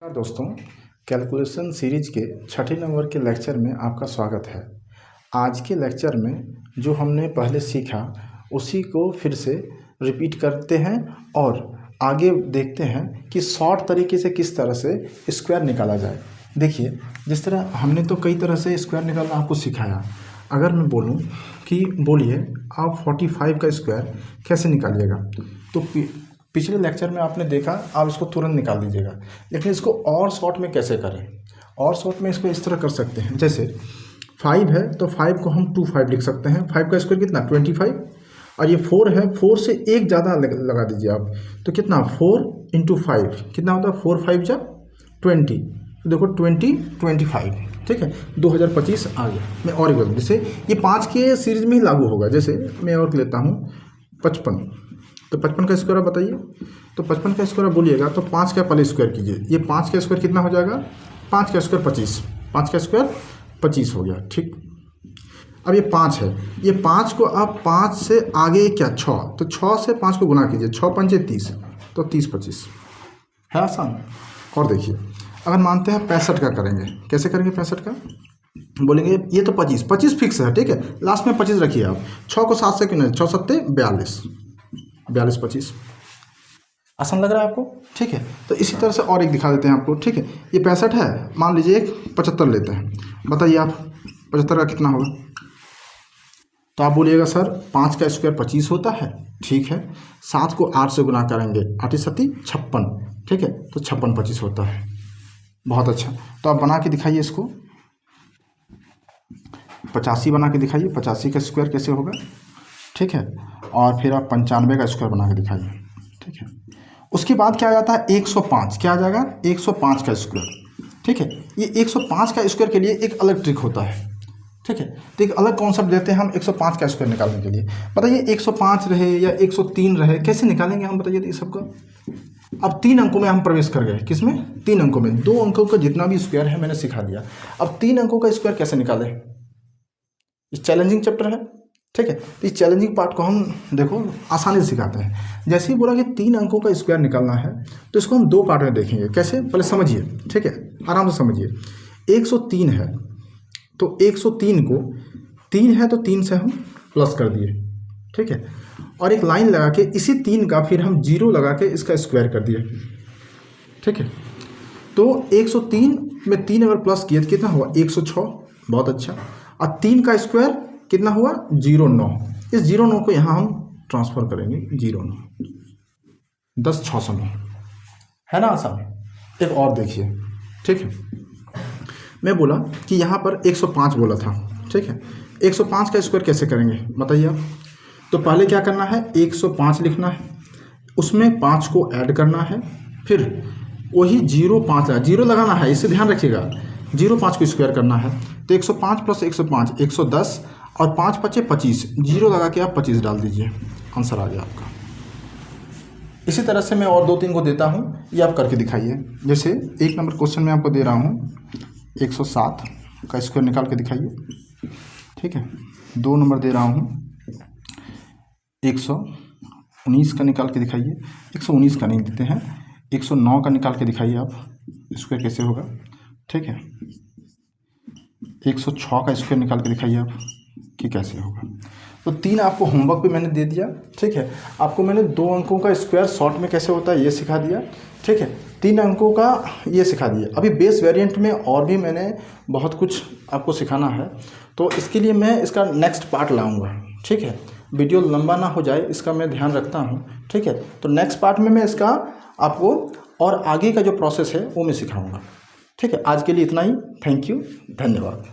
नमस्कार दोस्तों, calculation series के छठे नंबर के लेक्चर में आपका स्वागत है। आज के लेक्चर में जो हमने पहले सीखा उसी को फिर से रिपीट करते हैं और आगे देखते हैं कि शॉर्ट तरीके से किस तरह से स्क्वायर निकाला जाए। देखिए, जिस तरह हमने तो कई तरह से स्क्वायर निकालना आपको सिखाया। अगर मैं बोलूं कि बोलिए आप 45 का स्क्वायर कैसे निकालिएगा, तो पिछले लेक्चर में आपने देखा, आप इसको तुरंत निकाल दीजिएगा। लेकिन इसको और शॉर्ट में कैसे करें? और शॉर्ट में इसको इस तरह कर सकते हैं, जैसे 5 है तो 5 को हम 25 लिख सकते हैं। 5 का स्क्वायर कितना 25, और ये 4 है, 4 से एक ज़्यादा लगा दीजिए आप, तो कितना 4 × 5 कितना होता है 4 × 5 = 20। तो देखो 25, ठीक है। 2025 आ गया। मैं और एक बोलूँ, जैसे ये 5 के सीरीज में ही लागू होगा। जैसे मैं और लेता हूँ 55, तो 55 का स्क्वायर आप बताइए। तो 55 का स्क्वायर बोलिएगा तो 5 का पहले स्क्वायर कीजिए। ये 5 का स्क्वायर कितना हो जाएगा, 5 का स्क्वायर 25, 5 का स्क्वायर 25 हो गया, ठीक। अब ये 5 है, ये 5 को आप 5 से आगे क्या 6, तो 6 से 5 को गुना कीजिए, 6 × 5 = 30, तो 30 25 है आसान। और देखिए, अगर मानते हैं 65 का करेंगे, कैसे करेंगे 65 का, बोलेंगे ये तो 25 फिक्स है, ठीक है, लास्ट में 25 रखिए आप। 6 को 7 से क्यों नहीं, 6 × 7 = 42, 42 25 आसान लग रहा है आपको, ठीक है। तो इसी तरह से और एक दिखा देते हैं आपको, ठीक है। ये 65 है, मान लीजिए एक 75 लेते हैं। बताइए आप 75 का कितना होगा, तो आप बोलिएगा सर 5 का स्क्वायर 25 होता है, ठीक है। 7 को 8 से गुना करेंगे, 8 × 7 = 56, ठीक है, तो 56 25 होता है। बहुत अच्छा, तो आप बना के दिखाइए इसको, 85 बना के दिखाइए। 85 का स्क्वायर कैसे होगा, ठीक है। और फिर आप 95 का स्क्वायर बना के दिखाइए, ठीक है। उसके बाद क्या आ जाता है 105, क्या आ जाएगा 105 का स्क्वायर, ठीक है। ये 105 का स्क्वायर के लिए एक अलग ट्रिक होता है, ठीक है। तो एक अलग कॉन्सेप्ट देते हैं हम 105 का स्क्वायर निकालने के लिए। बताइए 105 रहे या 103 रहे, कैसे निकालेंगे हम, बताइए तो ये सबका। अब 3 अंकों में हम प्रवेश कर गए, किसमें 3 अंकों में। 2 अंकों का जितना भी स्क्वायर है मैंने सिखा दिया। अब 3 अंकों का स्क्वायर कैसे निकालें, ये चैलेंजिंग चैप्टर है, ठीक है। तो इस चैलेंजिंग पार्ट को हम देखो आसानी से सिखाते हैं। जैसे ही बोला कि 3 अंकों का स्क्वायर निकालना है, तो इसको हम 2 पार्ट में देखेंगे। कैसे, पहले समझिए, ठीक है, आराम से समझिए। 103 है, तो 103 को 3 है तो 3 से हम प्लस कर दिए, ठीक है। और एक लाइन लगा के इसी 3 का फिर हम 0 लगा के इसका स्क्वायर कर दिए, ठीक है। तो 103 में 3 अगर प्लस किए तो कितना हुआ 106, बहुत अच्छा। और 3 का स्क्वायर कितना हुआ 09, इस 09 को यहाँ हम ट्रांसफर करेंगे, 09 10 609, है ना आसान। एक और देखिए, ठीक है। मैं बोला कि यहाँ पर 105 बोला था, ठीक है। 105 का स्क्वायर कैसे करेंगे बताइए आप। तो पहले क्या करना है, 105 लिखना है, उसमें 5 को ऐड करना है, फिर वही 05 0 लगाना है, इससे ध्यान रखिएगा। 05 को स्क्वायर करना है, तो 105 + 105 110, और 5 × 5 = 25, 0 लगा के आप 25 डाल दीजिए, आंसर आ गया आपका। इसी तरह से मैं और 2-3 को देता हूँ, ये आप करके दिखाइए। जैसे 1 नंबर क्वेश्चन में आपको दे रहा हूँ 107 का स्क्वायर निकाल के दिखाइए, ठीक है। 2 नंबर दे रहा हूँ 119 का निकाल के दिखाइए। 119 का नहीं देते हैं, 109 का निकाल के दिखाइए आप, स्क्वायर कैसे होगा, ठीक है। 106 का स्क्वायर निकाल के दिखाइए आप कि कैसे होगा। तो 3 आपको होमवर्क पे मैंने दे दिया, ठीक है। आपको मैंने 2 अंकों का स्क्वायर शॉर्ट में कैसे होता है ये सिखा दिया, ठीक है। 3 अंकों का ये सिखा दिया। अभी बेस वेरिएंट में और भी मैंने बहुत कुछ आपको सिखाना है, तो इसके लिए मैं इसका नेक्स्ट पार्ट लाऊंगा, ठीक है। वीडियो लंबा ना हो जाए इसका मैं ध्यान रखता हूँ, ठीक है। तो नेक्स्ट पार्ट में मैं इसका आपको और आगे का जो प्रोसेस है वो मैं सिखाऊंगा, ठीक है। आज के लिए इतना ही, थैंक यू, धन्यवाद।